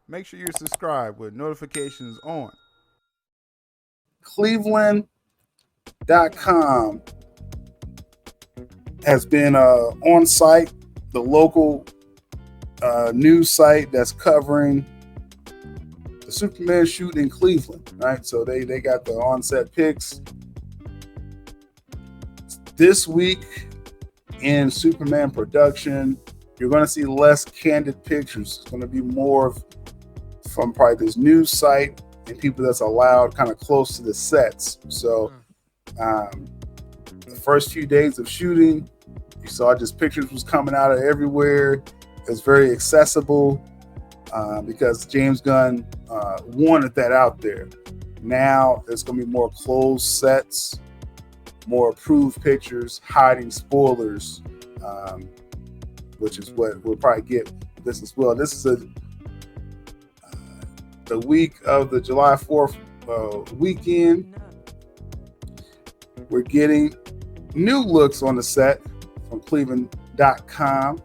Make sure you're subscribed with notifications on. Cleveland.com has been on site, the local news site that's covering the Superman shoot in Cleveland, right? So they got the on-set pics. This week in Superman production, you're going to see less candid pictures. It's going to be more from probably this news site and people that's allowed kind of close to the sets. So the first few days of shooting, you saw just pictures was coming out of everywhere. It was very accessible because James Gunn wanted that out there. Now there's going to be more closed sets, more approved pictures, hiding spoilers, which is what we'll probably get this as well. This is the week of the July 4th weekend. We're getting new looks on the set from Cleveland.com.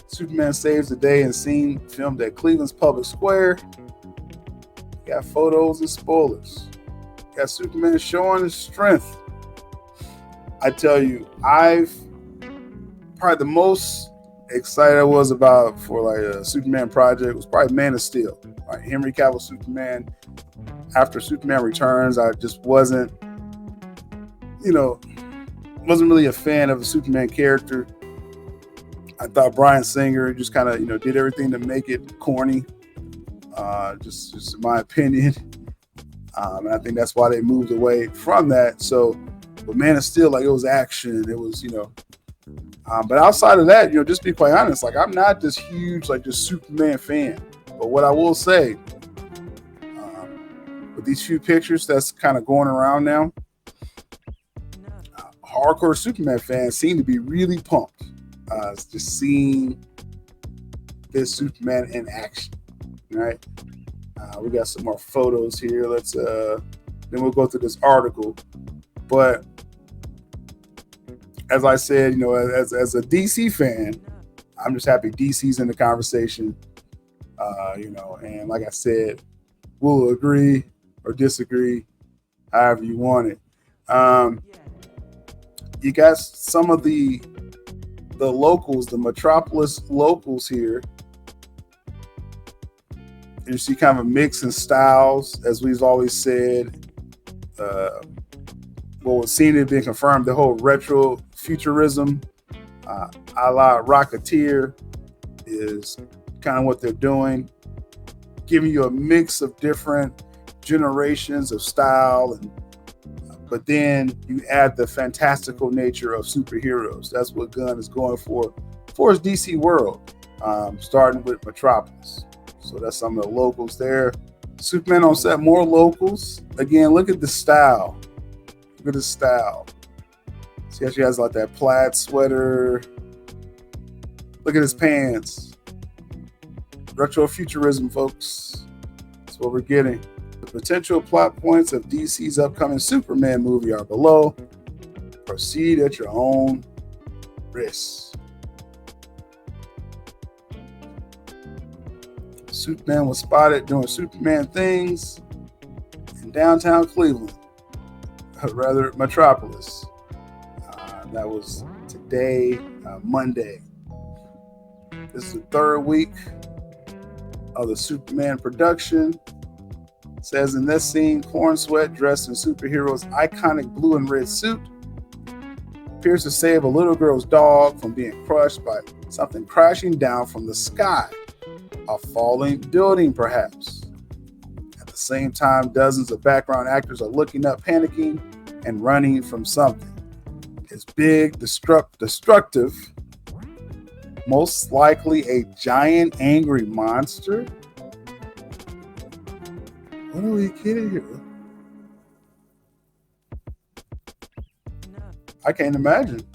Superman saves the day and scene filmed at Cleveland's Public Square. Got photos and spoilers. Got Superman showing his strength. I tell you, I've probably the most excited I was about for like a Superman project was probably Man of Steel. Right? Henry Cavill Superman. After Superman Returns, I just wasn't really a fan of a Superman character. I thought Bryan Singer just kind of did everything to make it corny. Just in my opinion. And I think that's why they moved away from that. So, but Man of Steel, like, it was action. It was, but outside of that, just be quite honest, like, I'm not this huge, like, just Superman fan. But what I will say, with these few pictures that's kind of going around now, hardcore Superman fans seem to be really pumped. Just seeing this Superman in action, right? We got some more photos here. Let's then we'll go through this article. But as I said, as a DC fan, I'm just happy DC's in the conversation. And like I said, we'll agree or disagree, however you want it. You got some of the locals, the Metropolis locals here. You see kind of a mix in styles, as we've always said. What was seen to have been confirmed, the whole retrofuturism a la Rocketeer is kind of what they're doing, giving you a mix of different generations of style, but then you add the fantastical nature of superheroes. That's what Gunn is going for his DC world, starting with Metropolis. So that's some of the locals there. Superman on set, more locals. Again, look at the style. Look at the style. See how she has like that plaid sweater. Look at his pants. Retrofuturism, folks. That's what we're getting. The potential plot points of DC's upcoming Superman movie are below. Proceed at your own risk. Superman was spotted doing Superman things in downtown Cleveland, rather Metropolis. That was today, Monday. This is the third week of the Superman production. It says in this scene, Corenswet, dressed in superhero's iconic blue and red suit, appears to save a little girl's dog from being crushed by something crashing down from the sky. A falling building, perhaps. At the same time, dozens of background actors are looking up, panicking, and running from something. It's big, destructive, most likely a giant angry monster. What are we kidding here? I can't imagine.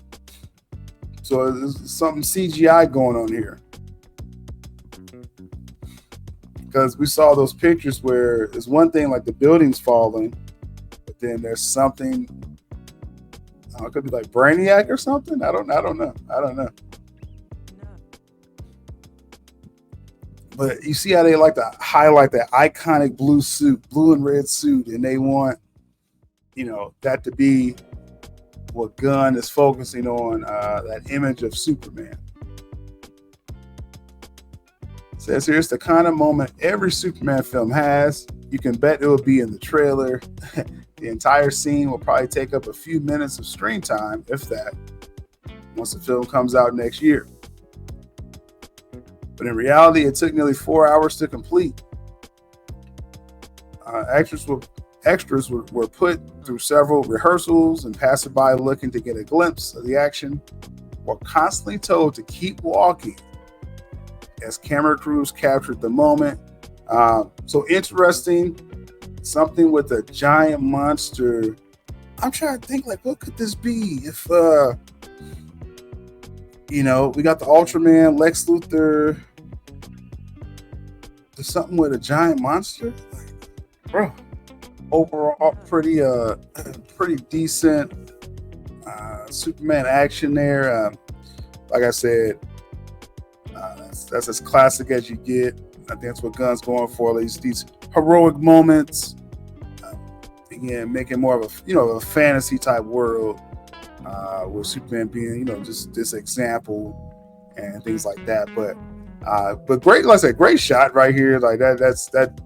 So there's something CGI going on here. Because we saw those pictures where there's one thing like the building's falling, but then there's something. It could be like Brainiac or something. I don't know. But you see how they like to highlight that iconic blue and red suit, and they want, that to be what Gunn is focusing on, that image of Superman. It says here's the kind of moment every Superman film has. You can bet it will be in the trailer. The entire scene will probably take up a few minutes of screen time, if that, once the film comes out next year. But in reality, it took nearly 4 hours to complete. Extras were put through several rehearsals, and passerby looking to get a glimpse of the action were constantly told to keep walking as camera crews captured the moment. So interesting, something with a giant monster. I'm trying to think, like, what could this be? If we got the Ultraman, Lex Luthor. There's something with a giant monster, bro. Overall, pretty decent Superman action there. Like I said, that's as classic as you get. I think that's what Gunn's going for. These heroic moments. Again, making more of a fantasy type world, with Superman being just this example and things like that. But great, like I said, great shot right here. Like that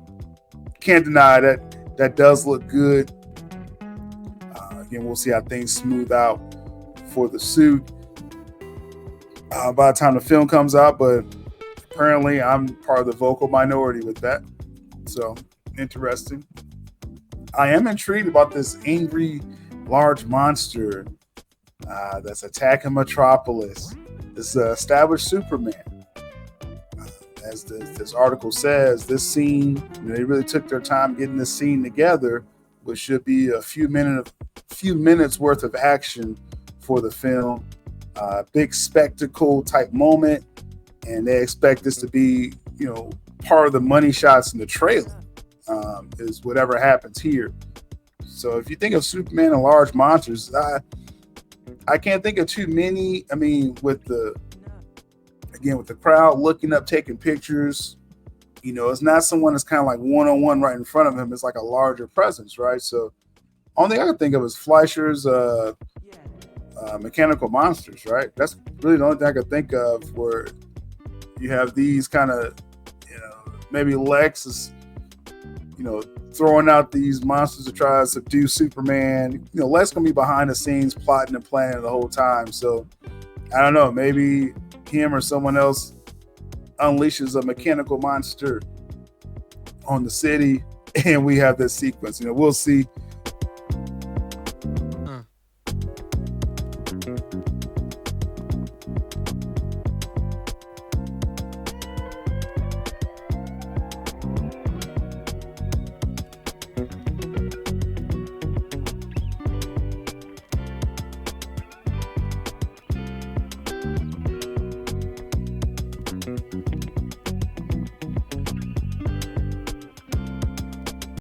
can't deny that does look good. Again, we'll see how things smooth out for the suit by the time the film comes out. But apparently, I'm part of the vocal minority with that. So interesting. I am intrigued about this angry, large monster that's attacking Metropolis. This established Superman. As this article says, this scene, they really took their time getting this scene together, which should be a few minutes worth of action for the film. Big spectacle type moment, and they expect this to be, part of the money shots in the trailer. Is whatever happens here. So if you think of Superman and large monsters, I can't think of too many. I mean, with the crowd looking up, taking pictures, it's not someone that's kind of like one-on-one right in front of him. It's like a larger presence, right? So only thing I can think of is Fleischer's Mechanical Monsters, right? That's really the only thing I could think of where you have these kind of, maybe Lex is, throwing out these monsters to try to subdue Superman. Lex gonna be behind the scenes plotting and planning the whole time. So I don't know, maybe him or someone else unleashes a mechanical monster on the city, and we have this sequence. We'll see